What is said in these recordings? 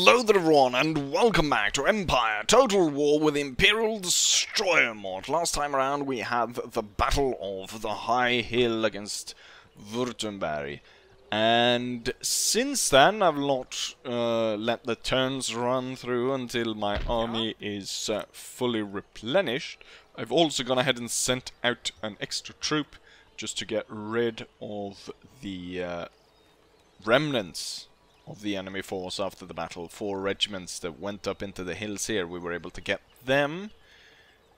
Hello there everyone, and welcome back to Empire Total War with Imperial Destroyer mod. Last time around we had the Battle of the High Hill against Württemberg. And since then I've not let the turns run through until my army is fully replenished. I've also gone ahead and sent out an extra troop just to get rid of the remnants of the enemy force after the battle. 4 regiments that went up into the hills here, we were able to get them.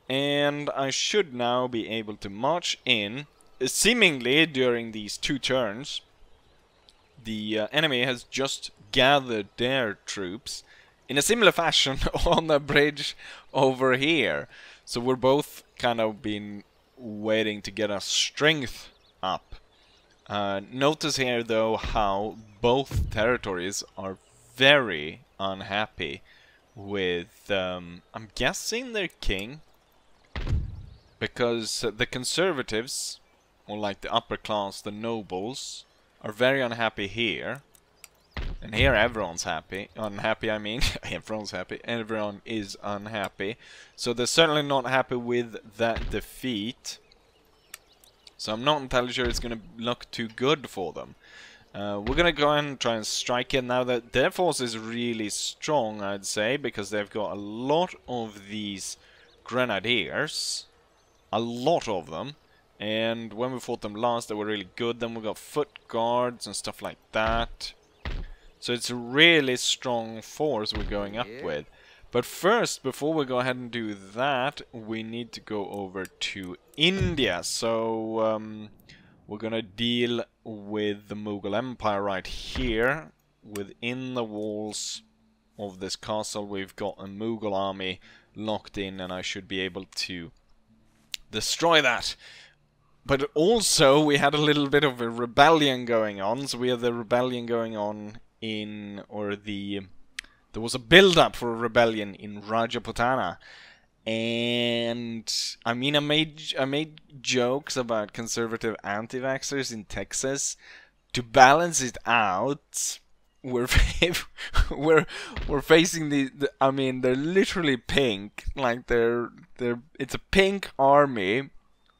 And I should now be able to march in. Seemingly during these 2 turns, the enemy has just gathered their troops in a similar fashion on the bridge over here. So we're both kind of been waiting to get our strength up. Notice here though how both territories are very unhappy with, I'm guessing their king, because the conservatives, or like the upper class, the nobles, are very unhappy here. And here everyone's happy. Unhappy, I mean. Everyone's happy. Everyone is unhappy. So they're certainly not happy with that defeat. So I'm not entirely sure it's going to look too good for them. We're going to go ahead and try and strike in now that their force is really strong, I'd say, because they've got a lot of these grenadiers. A lot of them. And when we fought them last, they were really good. Then we got foot guards and stuff like that. So it's a really strong force we're going up with. But first, before we go ahead and do that, we need to go over to India. So we're gonna deal with the Mughal Empire right here. Within the walls of this castle, we've got a Mughal army locked in, and I should be able to destroy that. But also, we had a little bit of a rebellion going on. So we had the rebellion going on in, there was a build-up for a rebellion in Rajputana, and I mean, I made jokes about conservative anti-vaxxers in Texas. To balance it out, we're facing I mean, they're literally pink, like it's a pink army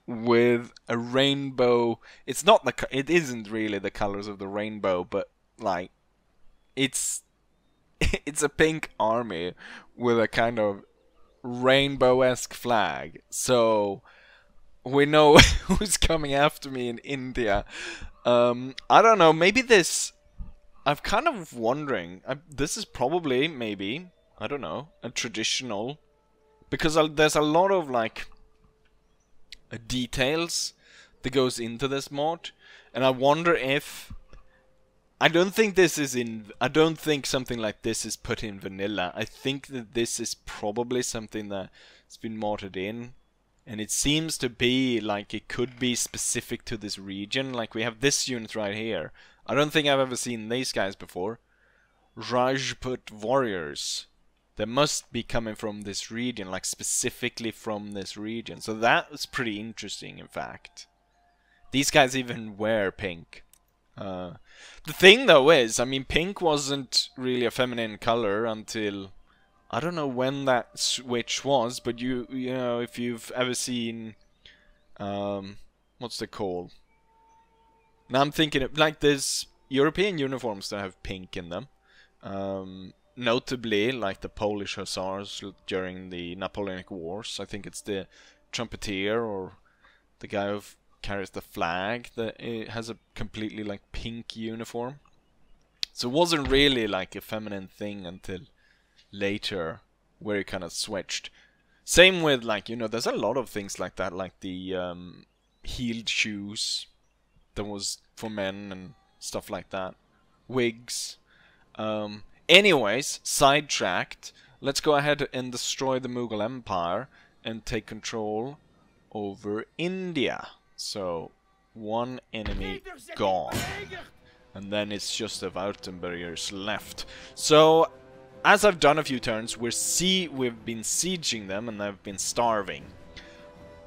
with a rainbow. It isn't really the colors of the rainbow, but like it's a pink army with a kind of rainbow-esque flag. So we know who's coming after me in India. I don't know, maybe this... I'm kind of wondering... this is probably, maybe, I don't know, a traditional... Because there's a lot of, like, details that goes into this mod. And I wonder if... I don't think something like this is put in vanilla. I think that this is probably something that's been modded in. And it seems to be like it could be specific to this region. Like we have this unit right here. I don't think I've ever seen these guys before. Rajput warriors. They must be coming from this region, like specifically from this region. So that was pretty interesting, in fact. These guys even wear pink. The thing though is, I mean, pink wasn't really a feminine color until I don't know when that switch was, but you know, if you've ever seen what's it called? Now I'm thinking of, like, there's European uniforms that have pink in them. Notably, like the Polish hussars during the Napoleonic Wars. I think it's the trumpeter or the guy who carries the flag that it has a completely like pink uniform. So it wasn't really like a feminine thing until later, where it kind of switched. Same with, like, you know, there's a lot of things like that, like the heeled shoes that was for men and stuff like that. Wigs. Anyways, sidetracked. Let's go ahead and destroy the Mughal Empire and take control over India. So, one enemy gone. And then it's just the Württembergers left. So, as I've done a few turns, we've been sieging them and they've been starving.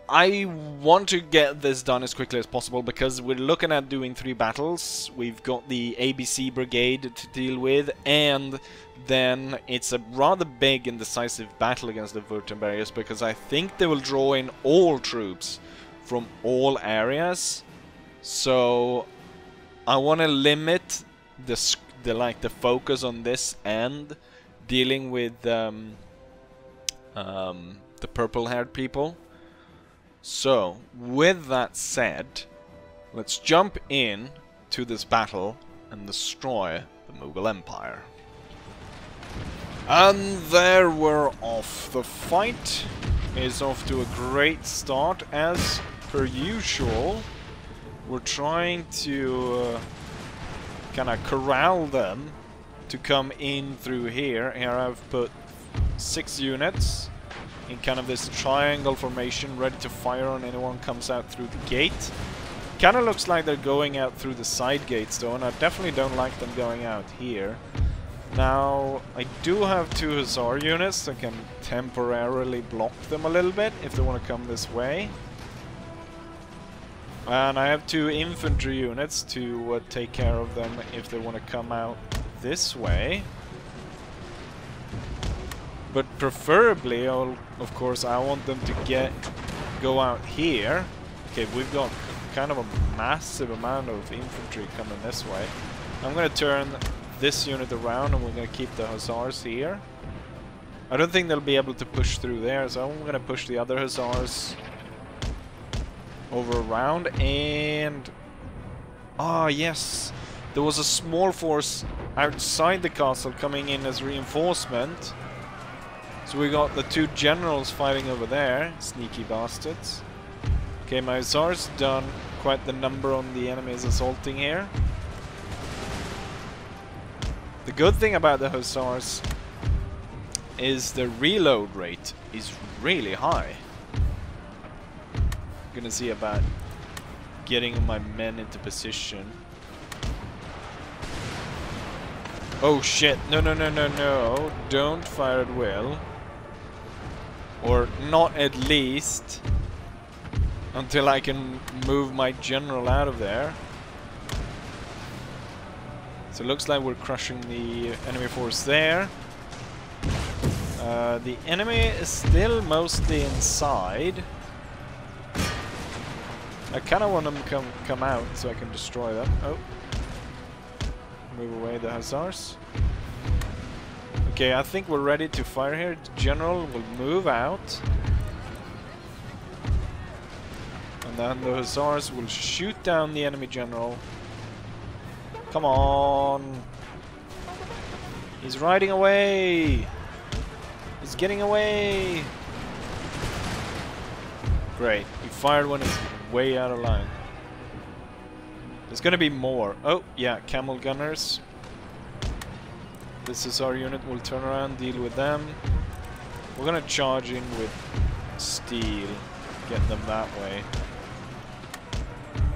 I want to get this done as quickly as possible because we're looking at doing 3 battles. We've got the ABC Brigade to deal with, and then it's a rather big and decisive battle against the Württembergers because I think they will draw in all troops from all areas. So I want to limit the focus on this end, dealing with the purple-haired people. So, with that said, let's jump in to this battle and destroy the Mughal Empire. And there we're off. The fight is off to a great start. As per usual, we're trying to kind of corral them to come in through here. Here I've put 6 units in kind of this triangle formation, ready to fire on anyone comes out through the gate. Kind of looks like they're going out through the side gates though, and I definitely don't like them going out here. Now, I do have 2 Hussar units that can temporarily block them a little bit if they want to come this way. And I have 2 infantry units to take care of them if they want to come out this way. But preferably, of course, I want them to go out here. Okay, we've got kind of a massive amount of infantry coming this way. I'm going to turn this unit around and we're going to keep the Hussars here. I don't think they'll be able to push through there, so I'm going to push the other Hussars over around. And ah, yes, there was a small force outside the castle coming in as reinforcement. So we got the 2 generals fighting over there, sneaky bastards. Okay, my Hussars done quite the number on the enemies assaulting here. The good thing about the Hussars is the reload rate is really high. I'm gonna see about getting my men into position. Oh shit, no, no, no, no, no, don't fire at will. Or not at least until I can move my general out of there. So it looks like we're crushing the enemy force there. The enemy is still mostly inside. I kind of want them to come out so I can destroy them. Oh. Move away the Hussars. Okay, I think we're ready to fire here. The general will move out. And then the Hussars will shoot down the enemy general. Come on! He's riding away! He's getting away! Great, he fired when he's way out of line. There's gonna be more. Oh, yeah, camel gunners. This is our unit. We'll turn around, deal with them. We're gonna charge in with steel, get them that way.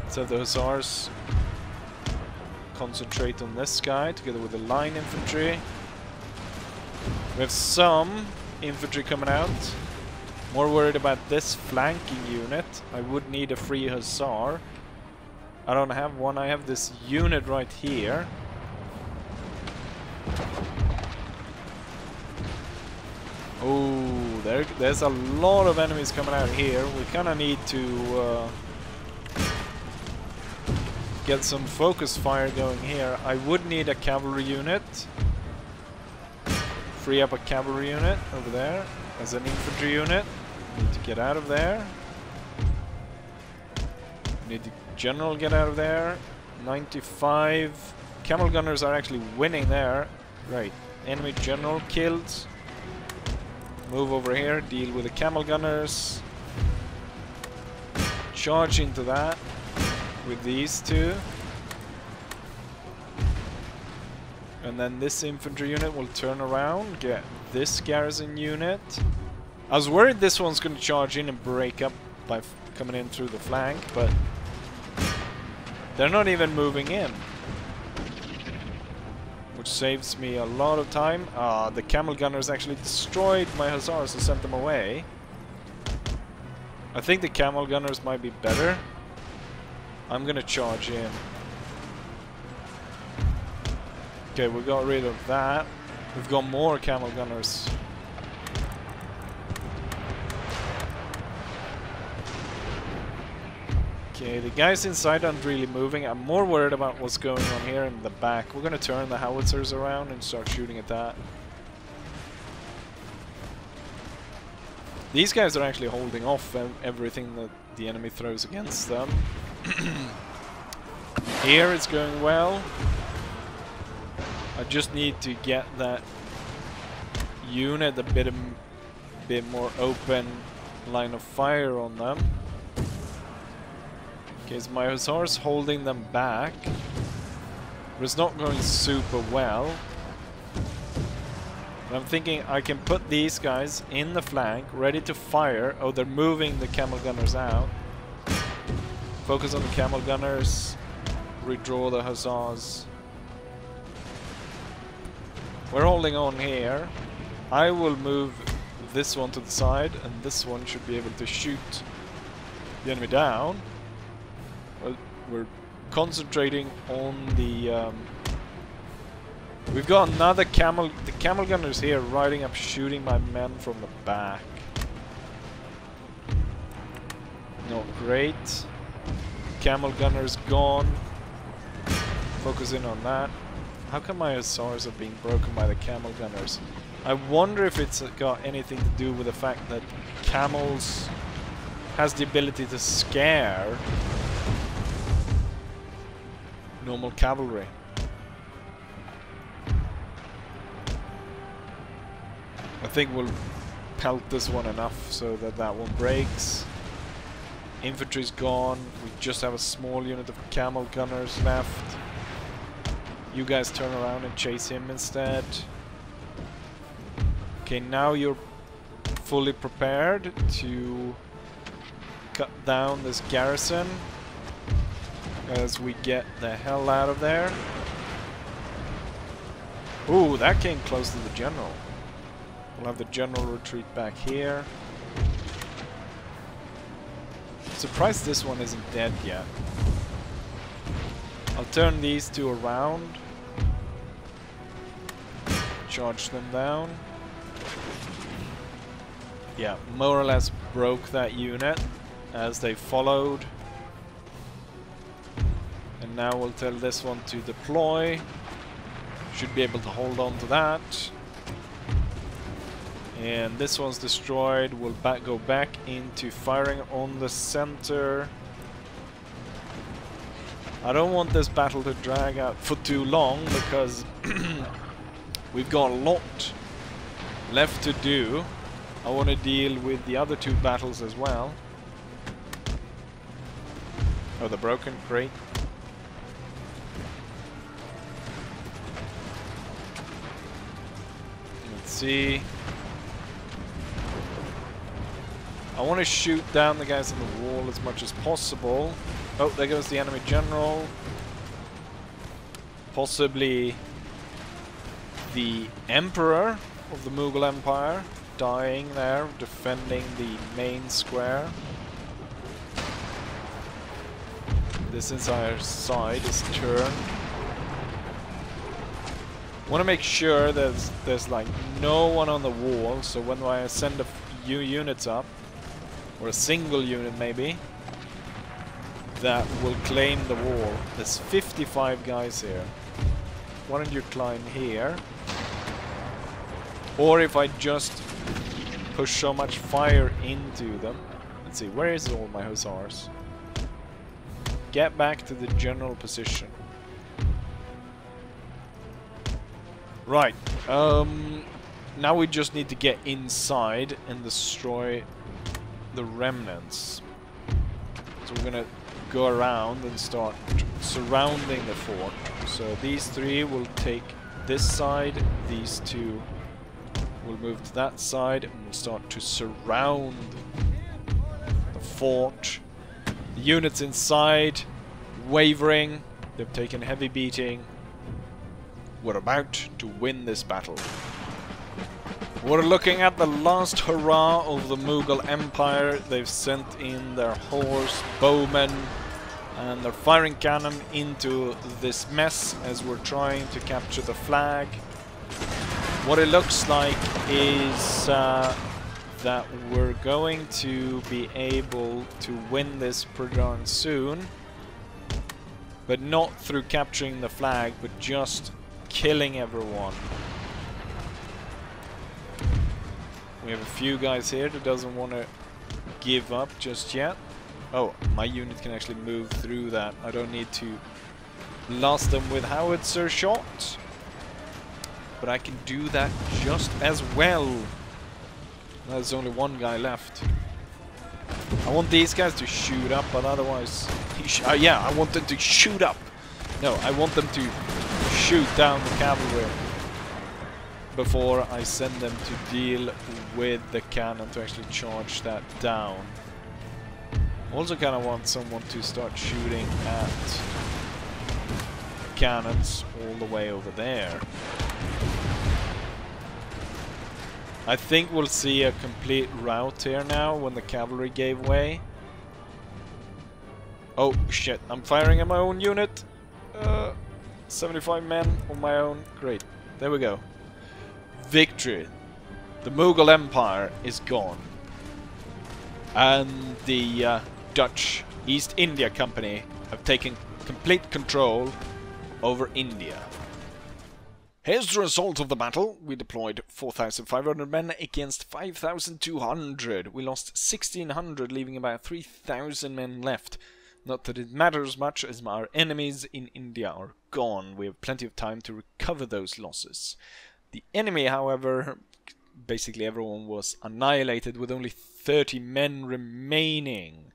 So the Hussars concentrate on this guy together with the line infantry. We have some infantry coming out. More worried about this flanking unit. I would need a free Hussar. I don't have one. I have this unit right here. Oh, there's a lot of enemies coming out here. We kind of need to get some focus fire going here. I would need a cavalry unit. Free up a cavalry unit over there as an infantry unit. Need to get out of there. Need the general get out of there. 95. Camel gunners are actually winning there. Right. Enemy general killed. Move over here, deal with the camel gunners. Charge into that with these 2. And then this infantry unit will turn around, get this garrison unit. I was worried this one's going to charge in and break up by coming in through the flank, but they're not even moving in. Which saves me a lot of time. The camel gunners actually destroyed my Hussars and sent them away. I think the camel gunners might be better. I'm gonna charge in. Okay, we got rid of that. We've got more camel gunners. Okay, the guys inside aren't really moving. I'm more worried about what's going on here in the back. We're gonna turn the howitzers around and start shooting at that. These guys are actually holding off everything that the enemy throws against them. Here it's going well. I just need to get that unit a bit more open line of fire on them. Okay, so my hussars holding them back. But it's not going super well. But I'm thinking I can put these guys in the flank, ready to fire. Oh, they're moving the camel gunners out. Focus on the camel gunners. Redraw the hussars. We're holding on here. I will move this one to the side, and this one should be able to shoot the enemy down. Well, we're concentrating on the... we've got another camel... The camel gunners here riding up, shooting my men from the back. Not great. Camel gunners gone. Focus in on that. How come my hussars are being broken by the camel gunners? I wonder if it's got anything to do with the fact that camels has the ability to scare normal cavalry. I think we'll pelt this one enough so that that one breaks. Infantry's gone. We just have a small unit of camel gunners left. You guys turn around and chase him instead. Okay, now you're fully prepared to cut down this garrison as we get the hell out of there. Ooh, that came close to the general. We'll have the general retreat back here. Surprised this one isn't dead yet. I'll turn these two around. Charge them down. Yeah, more or less broke that unit as they followed. And now we'll tell this one to deploy. Should be able to hold on to that. And this one's destroyed. We'll go back into firing on the center. I don't want this battle to drag out for too long because we've got a lot left to do. I want to deal with the other two battles as well. Oh, they're broken. Great. Let's see. I want to shoot down the guys on the wall as much as possible. Oh, there goes the enemy general. Possibly the Emperor of the Mughal Empire dying there, defending the main square. This entire side is turned. Want to make sure there's like no one on the wall, so when I send a few units up, or a single unit maybe, that will claim the wall. There's 55 guys here. Why don't you climb here? Or if I just push so much fire into them. Let's see, where is all my hussars? Get back to the general position. Right. Now we just need to get inside and destroy the remnants. So we're gonna go around and start surrounding the fort. So these three will take this side, these two will move to that side, and we'll start to surround the fort. The units inside wavering, they've taken heavy beating. We're about to win this battle. We're looking at the last hurrah of the Mughal Empire. They've sent in their horse, bowmen, and they're firing cannon into this mess as we're trying to capture the flag. What it looks like is that we're going to be able to win this pretty darn soon. But not through capturing the flag, but just killing everyone. We have a few guys here that doesn't want to give up just yet. Oh, my unit can actually move through that. I don't need to blast them with howitzer shot. But I can do that just as well. There's only one guy left. I want these guys to shoot up, but otherwise... yeah, I want them to shoot up. No, I want them to shoot down the cavalry before I send them to deal with the cannon to actually charge that down. Also kind of want someone to start shooting at cannons all the way over there. I think we'll see a complete rout here now when the cavalry gave way. Oh shit, I'm firing at my own unit. 75 men on my own. Great. There we go. Victory. The Mughal Empire is gone. And the Dutch East India Company have taken complete control over India. Here's the result of the battle. We deployed 4,500 men against 5,200. We lost 1,600, leaving about 3,000 men left. Not that it matters much, as our enemies in India are gone. We have plenty of time to recover those losses. The enemy, however, basically everyone was annihilated with only 30 men remaining.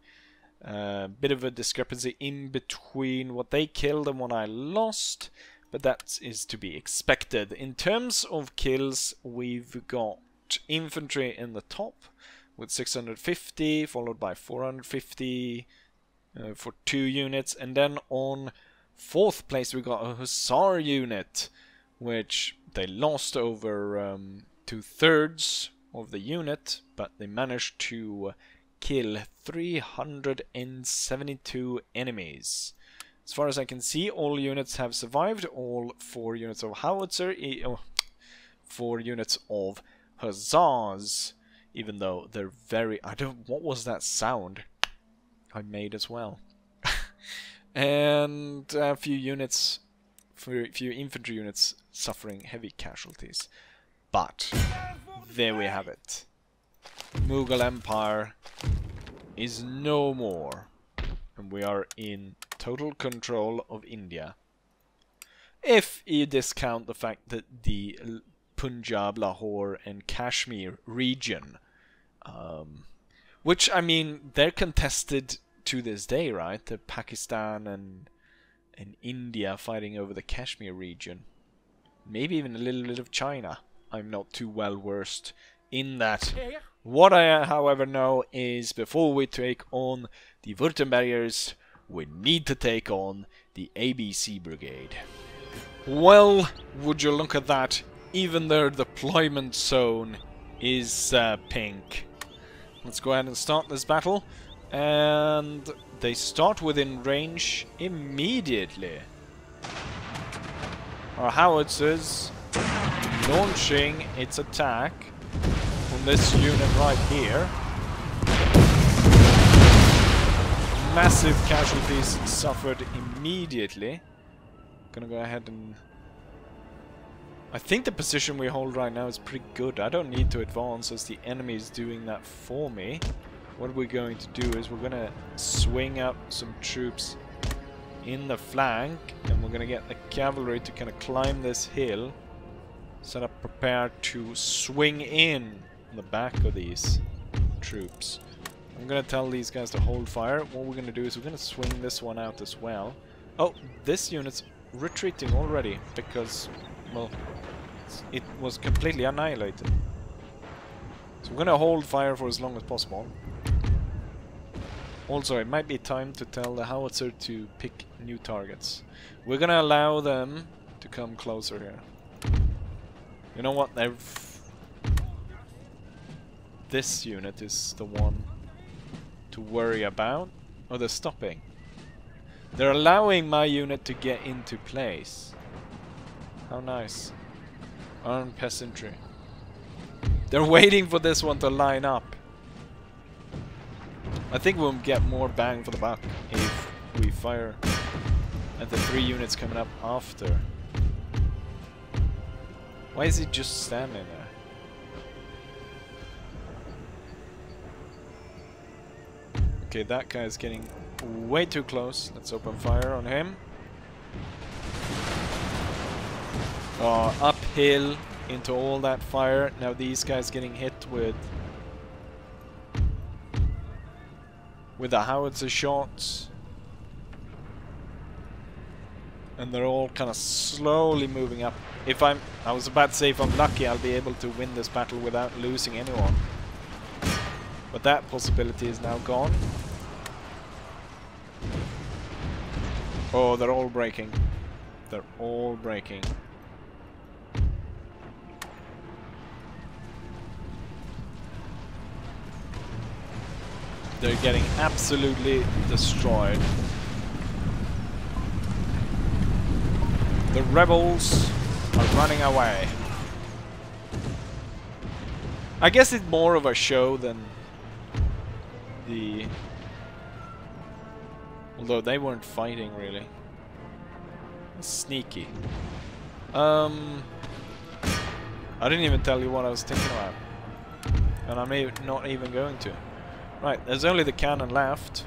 Bit of a discrepancy in between what they killed and what I lost. But that is to be expected. In terms of kills, we've got infantry in the top with 650, followed by 450 for 2 units. And then on 4th place we got a hussar unit, which they lost over 2/3 of the unit, but they managed to kill 372 enemies. As far as I can see, all units have survived. All 4 units of howitzer, 4 units of hussars. Even though they're very... what was that sound? I made as well. And a few units, a few infantry units suffering heavy casualties. But there we have it. The Mughal Empire is no more. And we are in total control of India. If you discount the fact that the Punjab, Lahore and Kashmir region, which, I mean, they're contested to this day, right? The Pakistan and India fighting over the Kashmir region. Maybe even a little bit of China. I'm not too well versed in that. What I, however, know is before we take on the Württembergers, we need to take on the ABC Brigade. Well, would you look at that? Even their deployment zone is pink. Let's go ahead and start this battle. And they start within range immediately. Our howitzers launching its attack on this unit right here. Massive casualties suffered immediately. Gonna go ahead and... I think the position we hold right now is pretty good. I don't need to advance as the enemy is doing that for me. What we're going to do is we're gonna swing up some troops in the flank, and we're gonna get the cavalry to kind of climb this hill, set up prepared to swing in on the back of these troops. I'm gonna tell these guys to hold fire. What we're gonna do is we're gonna swing this one out as well. Oh, this unit's retreating already because, well, it was completely annihilated. So we're gonna hold fire for as long as possible. Also, it might be time to tell the howitzer to pick new targets. We're gonna allow them to come closer here. You know what? this unit is the one to worry about. Oh, they're stopping. They're allowing my unit to get into place. How nice. Armed peasantry. They're waiting for this one to line up. I think we'll get more bang for the buck if we fire at the 3 units coming up after. Why is he just standing there? Okay, that guy's getting way too close. Let's open fire on him. Uphill into all that fire. Now these guys getting hit with the howitzer shots. And they're all kind of slowly moving up. I was about to say, if I'm lucky, I'll be able to win this battle without losing anyone. But that possibility is now gone. Oh, they're all breaking. They're all breaking. They're getting absolutely destroyed. The rebels are running away. I guess it's more of a show than the... Although they weren't fighting really. Sneaky. I didn't even tell you what I was thinking about. And I'm not even going to. Right, there's only the cannon left.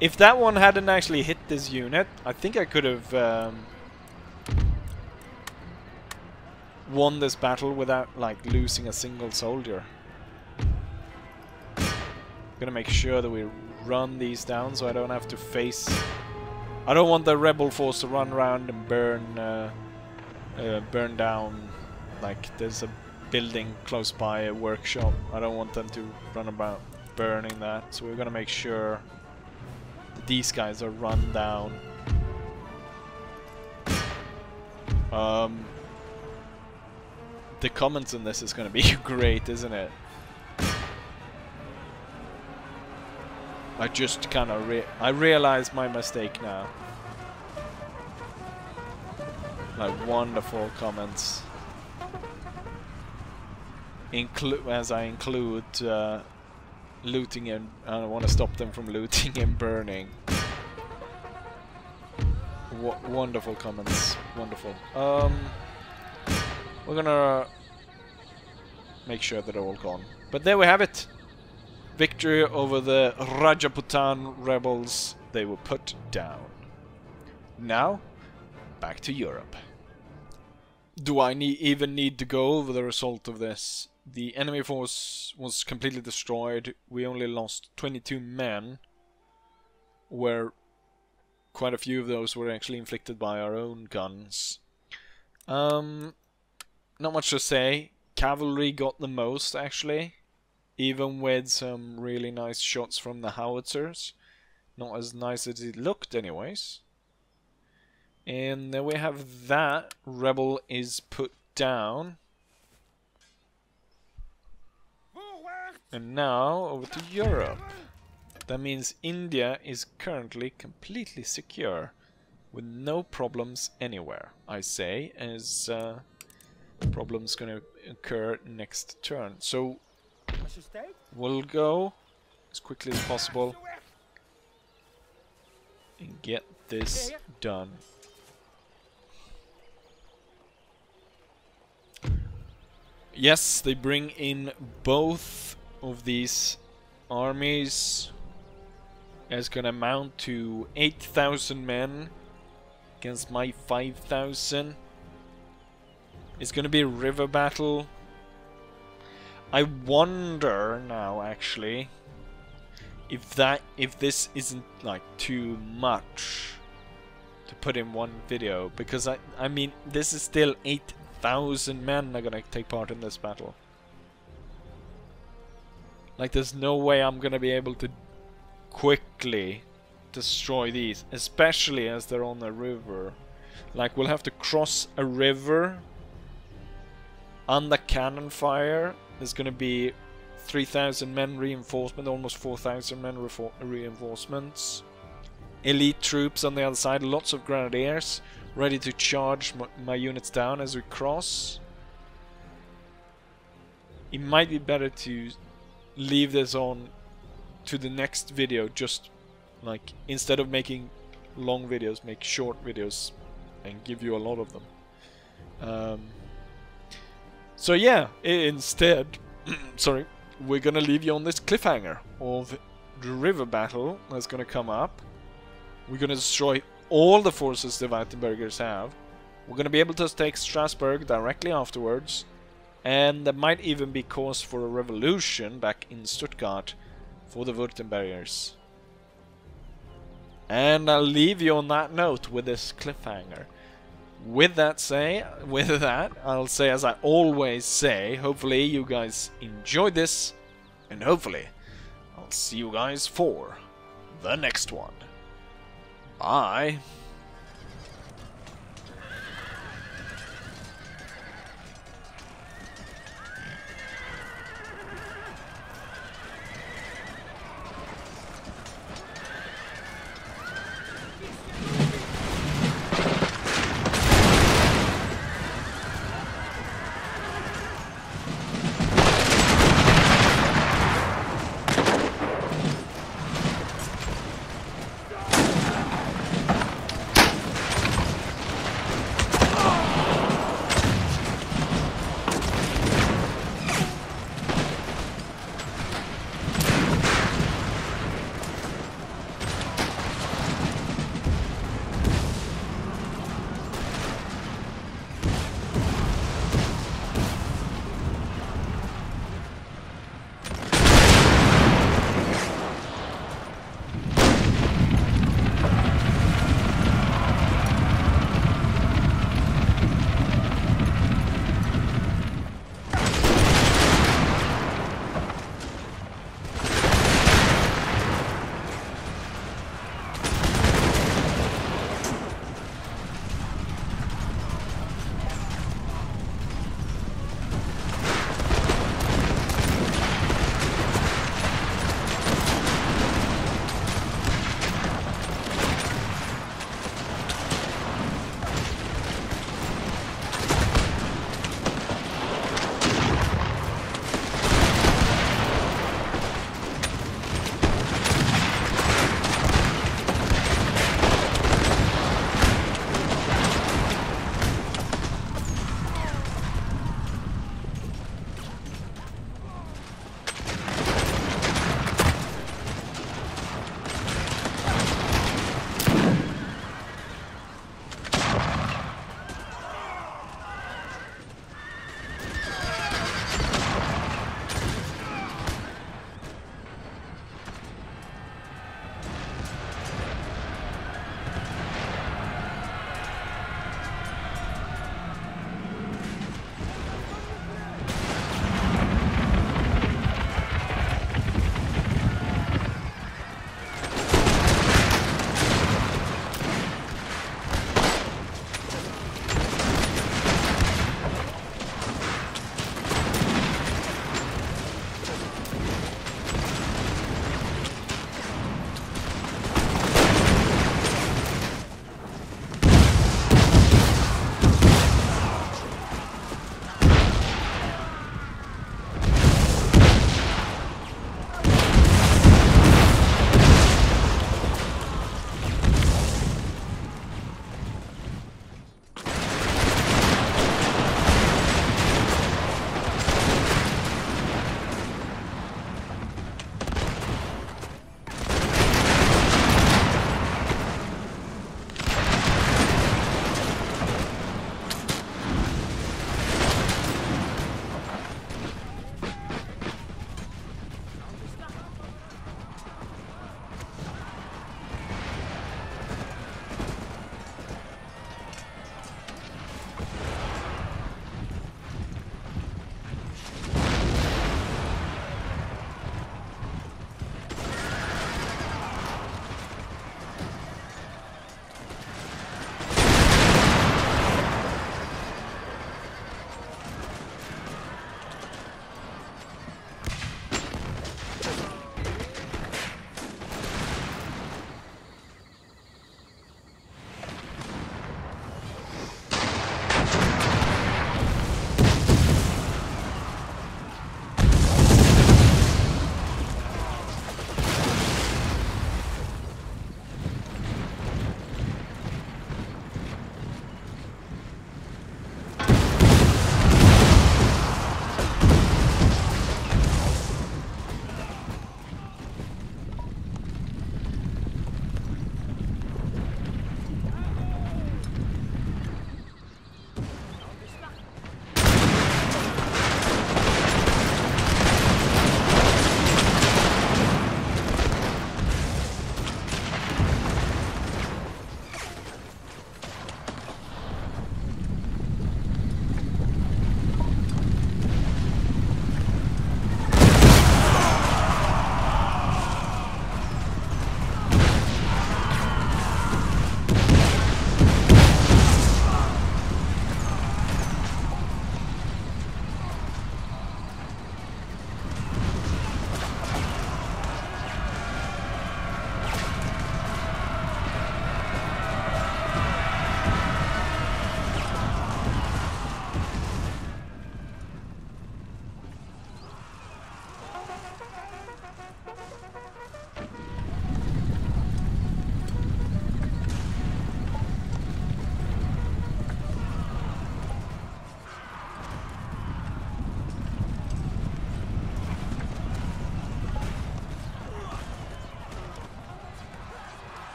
If that one hadn't actually hit this unit, I think I could have won this battle without like losing a single soldier. Gonna make sure that we run these down so I don't have to face... I don't want the rebel force to run around and burn down, like there's a building close by, a workshop. I don't want them to run about burning that, so we're gonna make sure that these guys are run down. The comments on this is gonna be great, isn't it? I just kind of I realize my mistake now. Like wonderful comments. As I include looting and I want to stop them from looting and burning. Wonderful comments. Wonderful. We're gonna make sure that they're all gone. But there we have it. Victory over the Rajputan rebels. They were put down. Now, back to Europe. Do I even need to go over the result of this? The enemy force was completely destroyed. We only lost 22 men, where quite a few of those were actually inflicted by our own guns. Not much to say. Cavalry got the most, actually. Even with some really nice shots from the howitzers. Not as nice as it looked anyways. And then we have that. Rebel is put down. And now over to Europe. That means India is currently completely secure. With no problems anywhere, I say. As problems gonna occur next turn. So we'll go as quickly as possible and get this done. Yes, they bring in both of these armies. It's gonna amount to 8,000 men against my 5,000. It's gonna be a river battle. I wonder now, actually, if this isn't like too much to put in one video, because I mean this is still 8,000 men are gonna take part in this battle. Like there's no way I'm gonna be able to quickly destroy these, especially as they're on a river. Like we'll have to cross a river under cannon fire. There's gonna be 3,000 men reinforcement, almost 4,000 men reinforcements. Elite troops on the other side, lots of grenadiers, ready to charge my units down as we cross. It might be better to leave this on to the next video, just like instead of making long videos, make short videos and give you a lot of them. So yeah, instead, sorry, we're gonna leave you on this cliffhanger of the river battle that's gonna come up. We're gonna destroy all the forces the Weitenbergers have. We're gonna be able to take Strasbourg directly afterwards, and there might even be cause for a revolution back in Stuttgart for the Württembergers. And I'll leave you on that note with this cliffhanger. With that, I'll say as I always say, hopefully you guys enjoyed this, and hopefully I'll see you guys for the next one. Bye!